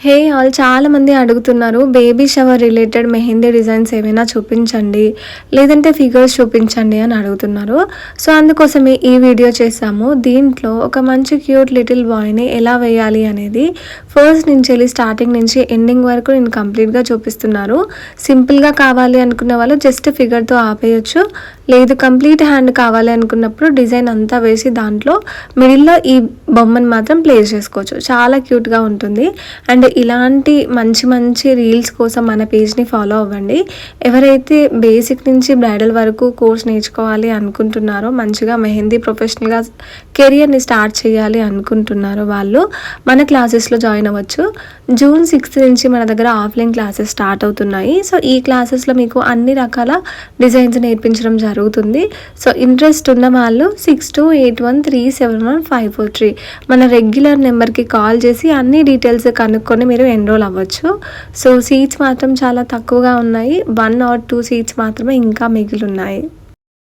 Hey all చాలా మంది అడుగుతున్నారు baby shower related mehndi designs ఏమైనా చూపించండి, లేదంటే ఫిగర్స్ చూపించండి అని అడుగుతున్నారు. సో అందుకోసమే ఈ వీడియో చేసాము. దీంట్లో ఒక మంచి క్యూట్ లిటిల్ బాయ్ని ఎలా వేయాలి అనేది ఫస్ట్ నుంచి వెళ్ళి స్టార్టింగ్ నుంచి ఎండింగ్ వరకు నేను కంప్లీట్గా చూపిస్తున్నారు. సింపుల్గా కావాలి అనుకున్న వాళ్ళు జస్ట్ ఫిగర్తో ఆపేయచ్చు, లేదు కంప్లీట్ హ్యాండ్ కావాలి అనుకున్నప్పుడు డిజైన్ అంతా వేసి దాంట్లో మిడిల్లో ఈ బొమ్మను మాత్రం ప్లేస్ చేసుకోవచ్చు. చాలా క్యూట్గా ఉంటుంది. అండ్ ఇలాంటి మంచి మంచి రీల్స్ కోసం మన పేజ్ని ఫాలో అవ్వండి. ఎవరైతే బేసిక్ నుంచి బ్రైడల్ వరకు కోర్స్ నేర్చుకోవాలి అనుకుంటున్నారో, మంచిగా మెహందీ ప్రొఫెషనల్గా కెరియర్ని స్టార్ట్ చేయాలి అనుకుంటున్నారో వాళ్ళు మన క్లాసెస్లో జాయిన్ అవ్వచ్చు. జూన్ 6 నుంచి మన దగ్గర ఆఫ్లైన్ క్లాసెస్ స్టార్ట్ అవుతున్నాయి. సో ఈ క్లాసెస్లో మీకు అన్ని రకాల డిజైన్స్ నేర్పించడం జరుగుతుంది. సో ఇంట్రెస్ట్ ఉన్న వాళ్ళు 6281371543 మన రెగ్యులర్ నెంబర్కి కాల్ చేసి అన్ని డీటెయిల్స్ కనుక్కొని మీరు ఎన్రోల్ అవ్వచ్చు. సో సీట్స్ మాత్రం చాలా తక్కువగా ఉన్నాయి. 1 or 2 సీట్స్ మాత్రమే ఇంకా మిగిలి ఉన్నాయి.